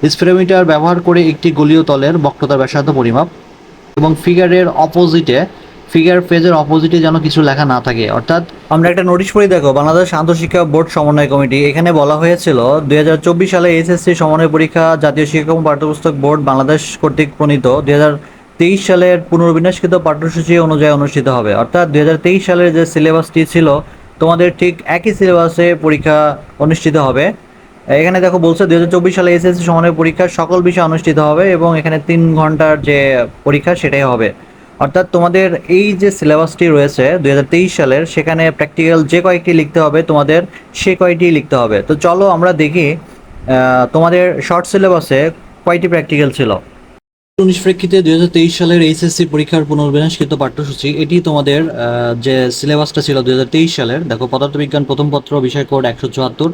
স্পিরোমিটার ব্যবহার করে একটি গোলীয় তলের বক্রতার ব্যাসার্ধ পরিমাপ, এবং ফিগারের অপোজিটে ফিগার পেজের অপোজিটে যেন কিছু লেখা না থাকে। অর্থাৎ আমরা একটা নোটিশ পড়ি, দেখো বাংলাদেশ আন্তঃশিক্ষা বোর্ড সমন্বয় কমিটি, এখানে বলা হয়েছিল 2024 সালে এইচএসসি সমন্বয় পরীক্ষা জাতীয় শিক্ষাক্রম পাঠ্যপুস্তক বোর্ড বাংলাদেশ কর্তৃক প্রণীত 2023 সালের পুনর্বিন্যাসকৃত পাঠ্যসূচি অনুযায়ী অনুষ্ঠিত হবে। অর্থাৎ 2023 সালের যে সিলেবাসটি ছিল তোমাদের ঠিক একই সিলেবাসে পরীক্ষা অনুষ্ঠিত হবে। এখানে দেখো বলছে 2024 সালে এসএসসি সমন্বয় পরীক্ষার সকল বিষয় অনুষ্ঠিত হবে এবং এখানে 3 ঘন্টার যে পরীক্ষা সেটাই হবে। অর্থাৎ তোমাদের এই যে সিলেবাসটি রয়েছে 2023 সালের, সেখানে প্র্যাকটিক্যাল যে কয়েকটি লিখতে হবে তোমাদের সে কয়টি লিখতে হবে। তো চলো আমরা দেখি তোমাদের শর্ট সিলেবাসে কয়টি প্র্যাকটিক্যাল ছিল। 19 প্রেক্ষিতে 2023 সালের এইচএসসি পরীক্ষার পুনর্বিন্যাসকৃত পাঠ্যসূচি, এটি তোমাদের যে সিলেবাসটা ছিল 2023 সালের। দেখো পদার্থবিজ্ঞান প্রথম পত্র, বিষয় কোড 174।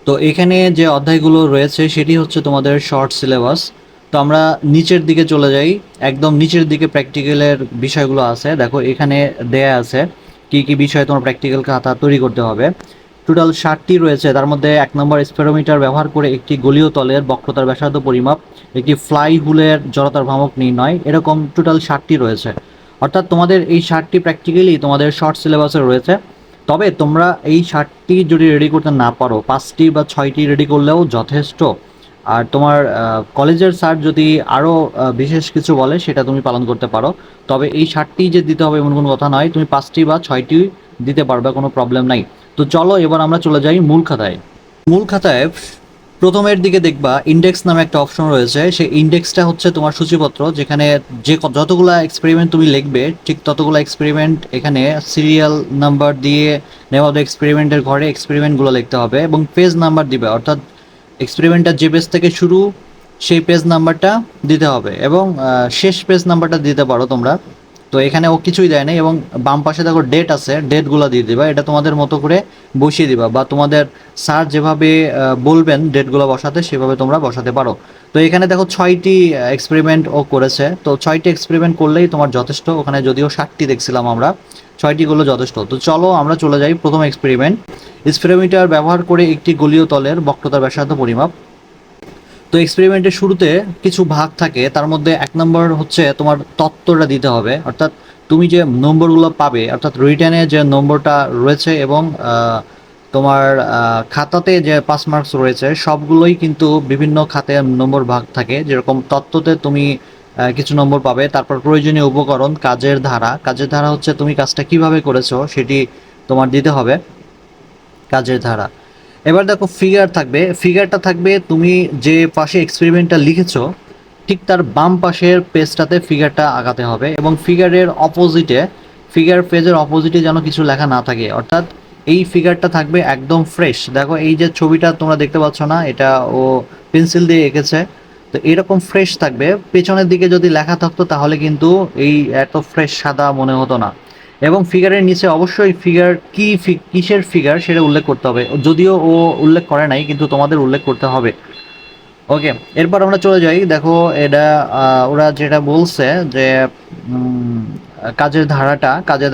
তো এখানে যে অধ্যায়গুলো রয়েছে সেটি হচ্ছে তোমাদের শর্ট সিলেবাস। তো আমরা নিচের দিকে চলে যাই, একদম নিচের দিকে প্র্যাকটিক্যালের বিষয়গুলো আছে। দেখো এখানে দেয়া আছে কি কি বিষয় তোমার প্র্যাকটিক্যাল খাতা তৈরি করতে হবে। টোটাল 60টি রয়েছে। তার মধ্যে 1 নম্বর স্পেরোমিটার ব্যবহার করে একটি গোলীয় তলের বক্রতার ব্যাসার্ধ পরিমাপ, একটি ফ্লাই হুলের জড়তার ভ্রামক নির্ণয়, এরকম টোটাল 60টি রয়েছে। অর্থাৎ তোমাদের এই 60টি প্র্যাকটিক্যালি তোমাদের শর্ট সিলেবাসে রয়েছে। তবে তোমরা এই 60টি যদি রেডি করতে না পারো, 5টি বা 6টি রেডি করলেও যথেষ্ট। আর তোমার কলেজের স্যার যদি আরও বিশেষ কিছু বলে সেটা তুমি পালন করতে পারো। তবে এই 60টি যে দিতে হবে এমন কোনো কথা নয়, তুমি 5টি বা 6টি দিতে পারবে, কোনো প্রবলেম নাই। তো চলো এবার আমরা চলে যাই মূল খাতায়। মূল খাতায় প্রথমের দিকে দেখবা ইন্ডেক্স নামে একটা অপশন রয়েছে। সেই ইন্ডেক্সটা হচ্ছে তোমার সূচিপত্র, যেখানে যতগুলো এক্সপেরিমেন্ট তুমি লিখবে ঠিক ততগুলো এক্সপেরিমেন্ট এখানে সিরিয়াল নাম্বার দিয়ে নেওয়া হবে। এক্সপেরিমেন্টের ঘরে এক্সপেরিমেন্টগুলো লিখতে হবে এবং পেজ নাম্বার দিবে, অর্থাৎ এক্সপেরিমেন্টটা যে পেজ থেকে শুরু সেই পেজ নাম্বারটা দিতে হবে এবং শেষ পেজ নাম্বারটা দিতে পারো তোমরা। তো এখানে ও কিছুই দেয় নাই এবং বাম পাশে দেখো ডেট আছে, ডেটগুলো দিয়ে দিবা। এটা তোমাদের মতো করে বসিয়ে দিবা বা তোমাদের স্যার যেভাবে বলবেন ডেটগুলো বসাতে সেভাবে তোমরা বসাতে পারো। তো এখানে দেখো 6টি এক্সপেরিমেন্ট ও করেছে। তো 6টি এক্সপেরিমেন্ট করলেই তোমার যথেষ্ট। ওখানে যদিও 60টি দেখছিলাম আমরা, 6টি গুলো যথেষ্ট। তো চলো আমরা চলে যাই প্রথম এক্সপেরিমেন্ট। স্পিরোমিটার ব্যবহার করে একটি গোলীয় তলের বক্রতার ব্যাসার্ধ পরিমাপ। তো এক্সপেরিমেন্টের শুরুতে কিছু ভাগ থাকে, তার মধ্যে 1 নম্বর হচ্ছে তোমার তত্ত্বটা দিতে হবে। অর্থাৎ তুমি যে নম্বরগুলো পাবে, অর্থাৎ রিটেনে যে নম্বরটা রয়েছে এবং তোমার খাতাতে যে 5 মার্কস রয়েছে সবগুলোই কিন্তু বিভিন্ন খাতে নম্বর ভাগ থাকে। যেরকম তত্ত্বতে তুমি কিছু নম্বর পাবে। তারপর প্রয়োজনীয় উপকরণ, কাজের ধারা। কাজের ধারা হচ্ছে তুমি কাজটা কিভাবে করেছো সেটি তোমার দিতে হবে, কাজের ধারা। এবার দেখো ফিগার থাকবে, ফিগারটা থাকবে তুমি যে পাশে এক্সপেরিমেন্টটা লিখেছো ঠিক তার বাম পাশের পেজটাতে ফিগারটা আঁকাতে হবে এবং ফিগারের অপোজিটে ফিগার পেজের অপোজিটে যেন কিছু লেখা না থাকে। অর্থাৎ এই ফিগারটা থাকবে একদম ফ্রেশ। দেখো এই যে ছবিটা তোমরা দেখতে পাচ্ছ না, এটা ও পেন্সিল দিয়ে এঁকেছে। তো এরকম ফ্রেশ থাকবে। পেছনের দিকে যদি লেখা থাকতো তাহলে কিন্তু এই এত ফ্রেশ সাদা মনে হতো না। এবং ফিগারের নিচে অবশ্যই ফিগার কি কিসের ফিগার সেটা উল্লেখ করতে হবে। যদিও ও উল্লেখ করে নাই কিন্তু তোমাদের উল্লেখ করতে হবে। ওকে, এরপর আমরা চলে যাই। দেখো এটা ওরা যেটা বলছে যে কাজের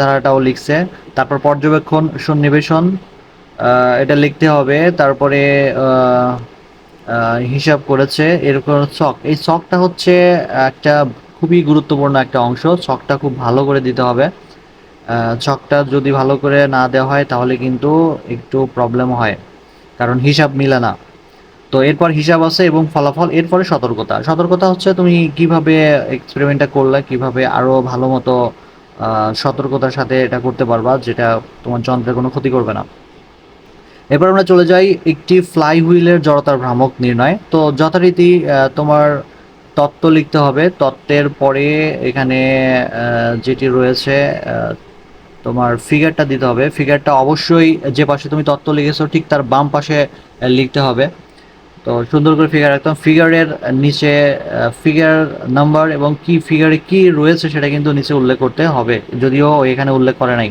ধারাটাও লিখছে। তারপর পর্যবেক্ষণ সন্নিবেশন এটা লিখতে হবে। তারপরে হিসাব করেছে। এরপর ছক, এই ছকটা হচ্ছে একটা খুবই গুরুত্বপূর্ণ একটা অংশ। ছকটা খুব ভালো করে দিতে হবে। ছকটা যদি ভালো করে না দেওয়া হয় তাহলে কিন্তু একটু প্রবলেম হয়, কারণ হিসাব মিলে না। তো এরপর হিসাব আছে এবং ফলাফল। এরপরে সতর্কতা। সতর্কতা হচ্ছে তুমি কিভাবে এক্সপেরিমেন্টটা করলে কিভাবে আরও ভালো মতো সতর্কতার সাথে এটা করতে পারবা, যেটা তোমার যন্ত্রের কোনো ক্ষতি করবে না। এরপর আমরা চলে যাই একটি ফ্লাই হুইলের জড়তার ভ্রামক নির্ণয়। তো যথারীতি তোমার তত্ত্ব লিখতে হবে। তত্ত্বের পরে এখানে যেটি রয়েছে তোমার ফিগারটা দিতে হবে। ফিগারটা অবশ্যই যে পাশে তুমি তত্ত্ব লিখেছো ঠিক তার বাম পাশে লিখতে হবে। তো সুন্দর করে ফিগার রাখতাম। ফিগারের নিচে ফিগার নাম্বার এবং কি ফিগারে কি রয়েছে সেটা কিন্তু নিচে উল্লেখ করতে হবে, যদিও এখানে উল্লেখ করে নাই।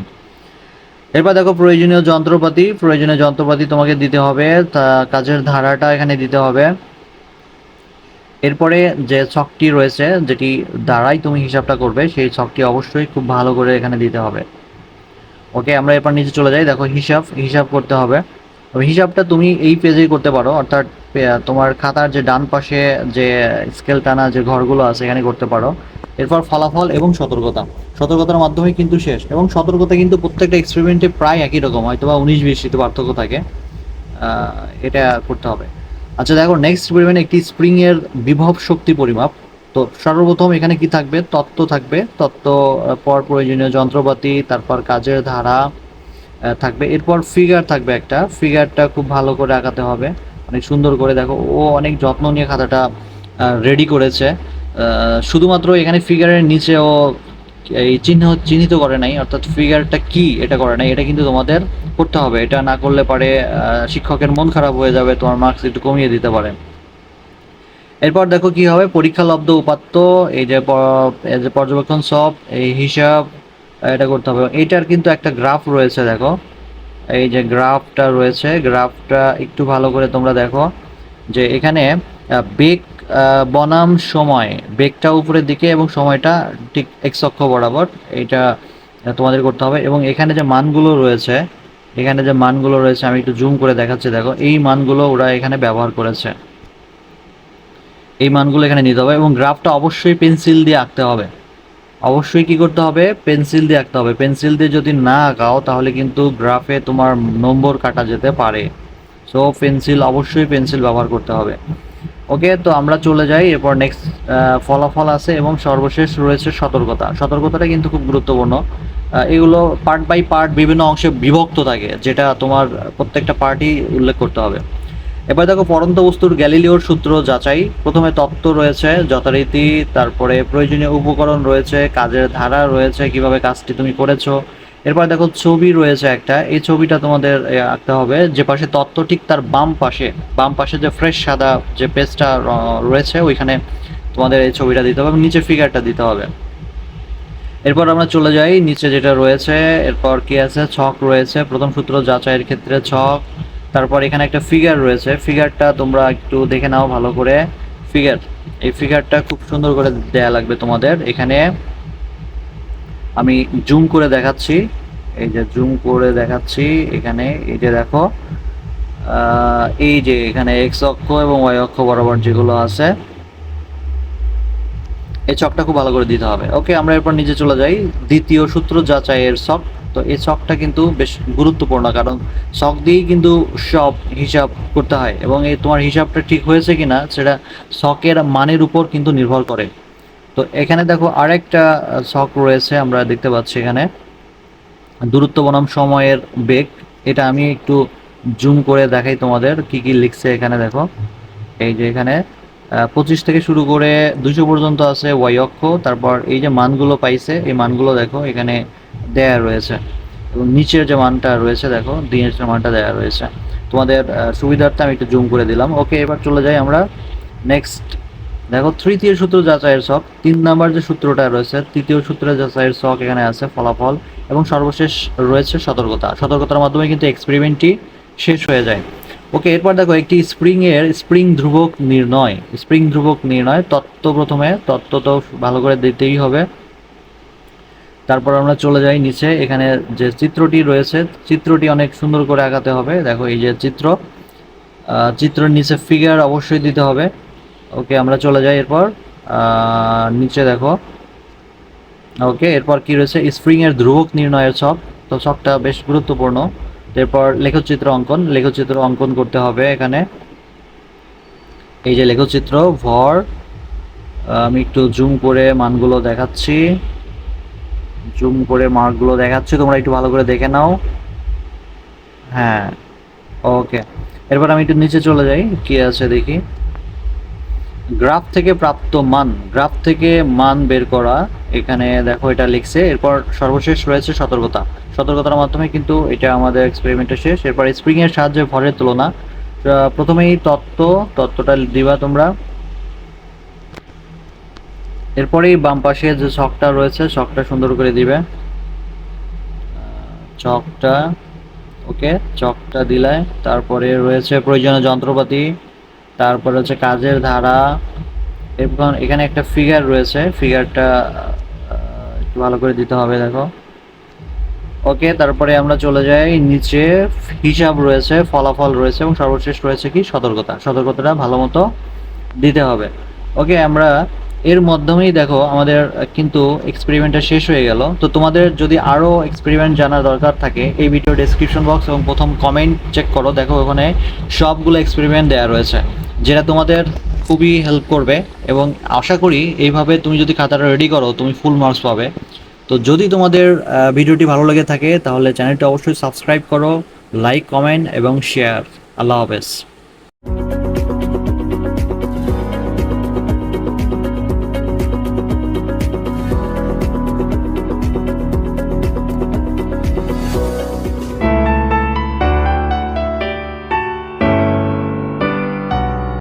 এরপর দেখো প্রয়োজনীয় যন্ত্রপাতি। প্রয়োজনীয় যন্ত্রপাতি তোমাকে দিতে হবে। তা কাজের ধারাটা এখানে দিতে হবে। এরপরে যে ছকটি রয়েছে যেটি দ্বারাই তুমি হিসাবটা করবে সেই ছকটি অবশ্যই খুব ভালো করে এখানে দিতে হবে। ওকে, আমরা এরপর নিচে চলে যাই। দেখো হিসাব করতে হবে। হিসাবটা তুমি এই পেজেই করতে পারো, অর্থাৎ তোমার খাতার যে ডান পাশে যে স্কেল টানা যে ঘরগুলো আছে এখানে করতে পারো। এরপর ফলাফল এবং সতর্কতা, সতর্কতার মাধ্যমে কিন্তু শেষ। এবং সতর্কতা কিন্তু প্রত্যেকটা এক্সপেরিমেন্টে প্রায় একই রকম, হয়তো বা 19-20 একটু পার্থক্য থাকে। এটা করতে হবে। আচ্ছা দেখো, নেক্সট এক্সপেরিমেন্ট একটি স্প্রিং এর বিভব শক্তি পরিমাপ। তো সর্বপ্রথম এখানে কি থাকবে, তত্ত্ব থাকবে, তত্ত্ব পর প্রয়োজনীয় যন্ত্রপাতি, তারপর কাজের ধারা থাকবে। এরপর ফিগার থাকবে, একটা ফিগারটা খুব ভালো করে আঁকাতে হবে, অনেক সুন্দর করে। দেখো ও অনেক যত্ন নিয়ে খাতাটা রেডি করেছে। শুধুমাত্র এখানে ফিগারের নিচে ও এই চিহ্নিত করে নাই, অর্থাৎ ফিগারটা কি এটা করে নাই, এটা কিন্তু তোমাদের করতে হবে। এটা না করলে পারে শিক্ষকের মন খারাপ হয়ে যাবে, তোমার মার্কস একটু কমিয়ে দিতে পারে। এরপর দেখো কি হবে, পরীক্ষা লব্ধ উপাত্ত, এই যে পর্যবেক্ষণ সব, এই হিসাব, এটা করতে হবে। এটার কিন্তু একটা গ্রাফ রয়েছে, দেখো এই যে গ্রাফটা রয়েছে, গ্রাফটা একটু ভালো করে তোমরা দেখো যে এখানে বেগ বনাম সময়, বেগটা উপরের দিকে এবং সময়টা ঠিক এক্স অক্ষ বরাবর, এটা তোমাদের করতে হবে। এবং এখানে যে মানগুলো রয়েছে, এখানে যে মানগুলো রয়েছে আমি একটু জুম করে দেখাচ্ছি, দেখো এই মানগুলো ওরা এখানে ব্যবহার করেছে, এই মানগুলো এখানে নিতে হবে। এবং গ্রাফটা অবশ্যই পেন্সিল দিয়ে আঁকতে হবে, অবশ্যই কি করতে হবে, পেন্সিল দিয়ে আঁকতে হবে। পেন্সিল দিয়ে যদি না আঁকাও তাহলে কিন্তু গ্রাফে তোমার নম্বর কাটা যেতে পারে। সো পেন্সিল, অবশ্যই পেন্সিল ব্যবহার করতে হবে। ওকে, তো আমরা চলে যাই এরপর নেক্সট। ফলাফল আছে এবং সর্বশেষ রয়েছে সতর্কতা। সতর্কতাটা কিন্তু খুব গুরুত্বপূর্ণ। এগুলো পার্ট বাই পার্ট বিভিন্ন অংশে বিভক্ত থাকে, যেটা তোমার প্রত্যেকটা পার্টই উল্লেখ করতে হবে। এবার দেখো, পড়ন্ত বস্তুর গ্যালিলিওর সূত্র যাচাই। প্রথমে তত্ত্ব রয়েছে যথারীতি, তারপরে প্রয়োজনীয় উপকরণ রয়েছে, কাজের ধারা রয়েছে, কিভাবে কাজটি তুমি করেছো। এরপর দেখো ছবি রয়েছে একটা, এই ছবিটা তোমাদের আঁকতে হবে। যে পাশে তত্ত্ব ঠিক তার বাম পাশে যে ফ্রেশ সাদা যে পেজটা রয়েছে ওইখানে তোমাদের এই ছবিটা দিতে হবে এবং নিচে ফিগারটা দিতে হবে। এরপর আমরা চলে যাই নিচে যেটা রয়েছে, এরপর কি আছে, ছক রয়েছে, প্রথম সূত্র যাচাইয়ের ক্ষেত্রে ছক। তারপর এখানে একটা ফিগার রয়েছে, ফিগারটা তোমরা একটু দেখে নাও ভালো করে। ফিগার, এই ফিগারটা খুব সুন্দর করে দেয়া লাগবে তোমাদের। এখানে আমি জুম করে দেখাচ্ছি, এই যে জুম করে দেখাচ্ছি, এখানে এই যে দেখো এই যে এখানে এক্স অক্ষ এবং ওয়াই অক্ষ বরাবর যেগুলো আছে, এই ছকটা খুব ভালো করে দিতে হবে। ওকে, আমরা এরপর নিচে চলে যাই, দ্বিতীয় সূত্র যাচাইয়ের ছক। তো এই ছকটা কিন্তু বেশ গুরুত্বপূর্ণ, কারণ ছক দিয়েই কিন্তু সব হিসাব করতে হয় এবং এই তোমার হিসাবটা ঠিক হয়েছে কিনা সেটা ছকের মানের উপর কিন্তু নির্ভর করে। তো এখানে দেখো আরেকটা ছক রয়েছে, আমরা দেখতে পাচ্ছি এখানে দূরত্ব বনাম সময়ের বেগ। এটা আমি একটু জুম করে দেখাই তোমাদের কি কি লিখছে এখানে। দেখো এই যে এখানে 25 থেকে শুরু করে 200 পর্যন্ত আছে ওয়াই অক্ষ। তারপর এই যে মানগুলো পাইছে এই মানগুলো দেখো এখানে দেয়া রয়েছে এবং নিচের যে মানটা রয়েছে দেখো নিচের মানটা দেয়া রয়েছে। তোমাদের সুবিধার্থে আমি একটু জুম করে দিলাম। ওকে, এবার চলে যাই আমরা নেক্সট। দেখো তৃতীয় সূত্র যাচাইয়ের ছক, 3 নাম্বার যে সূত্রটা রয়েছে, তৃতীয় সূত্রের যাচাইয়ের ছক এখানে আছে, ফলাফল এবং সর্বশেষ রয়েছে সতর্কতা। সতর্কতার মাধ্যমে কিন্তু এক্সপেরিমেন্টটি শেষ হয়ে যায়। ওকে, এরপর দেখো একটি স্প্রিং ধ্রুবক নির্ণয়। স্প্রিং ধ্রুবক নির্ণয় তত্ত্ব, প্রথমে তত্ত্ব তো ভালো করে দিতেই হবে। তারপর আমরা চলে যাই নিচে, এখানে যে চিত্রটি রয়েছে চিত্রটি অনেক সুন্দর করে আঁকাতে হবে। দেখো এই যে চিত্রের নিচে ফিগার অবশ্যই দিতে হবে। ওকে, আমরা চলে যাই এরপর নিচে দেখো। ওকে, এরপর কি রয়েছে, স্প্রিং এর ধ্রুবক নির্ণয়ের ছক। তো ছকটা বেশ গুরুত্বপূর্ণ। এরপর লেখচিত্র অঙ্কন করতে হবে এখানে। এই যে লেখচিত্র ভর, আমি একটু জুম করে মানগুলো দেখাচ্ছি, তোমরা একটু ভালো করে দেখে নাও। হ্যাঁ, ওকে, এরপর আমি একটু নিচে চলে যাই, কি আছে দেখি। গ্রাফ থেকে প্রাপ্ত মান, গ্রাফ থেকে মান বের করা, এখানে দেখো এটা লিখছে। এরপর সর্বশেষ রয়েছে সতর্কতার মাধ্যমে কিন্তু এটা আমাদের এক্সপেরিমেন্টটা শেষ। এরপর স্প্রিং এর সাহায্যে ভরের তুলনা। প্রথমেই তত্ত্বটা দিবা তোমরা। এরপরেই বাম পাশে যে ছকটা রয়েছে ছকটা সুন্দর করে দিবে, ছকটা। ওকে, ছকটা দিলে তারপরে রয়েছে প্রয়োজনীয় যন্ত্রপাতি, তারপরে হচ্ছে কাজের ধারা। এবং এখানে একটা ফিগার রয়েছে, ফিগারটা একটু ভালো করে দিতে হবে। দেখো ওকে, তারপরে আমরা চলে যাই নিচে। হিসাব রয়েছে, ফলাফল রয়েছে এবং সর্বশেষ রয়েছে কি সতর্কতা। সতর্কতাটা ভালো মতো দিতে হবে। ওকে, আমরা এর মাধ্যমেই দেখো আমাদের কিন্তু এক্সপেরিমেন্টটা শেষ হয়ে গেল। তো তোমাদের যদি আরও এক্সপেরিমেন্ট জানার দরকার থাকে এই ভিডিও ডেসক্রিপশন বক্স এবং প্রথম কমেন্ট চেক করো, দেখো ওখানে সবগুলো এক্সপেরিমেন্ট দেওয়া রয়েছে, যেটা তোমাদের খুবই হেল্প করবে। এবং আশা করি এইভাবে তুমি যদি খাতাটা রেডি করো তুমি ফুল মার্কস পাবে। তো যদি তোমাদের ভিডিওটি ভালো লেগে থাকে তাহলে চ্যানেলটা অবশ্যই সাবস্ক্রাইব করো, লাইক, কমেন্ট এবং শেয়ার। আল্লাহ হাফেজ।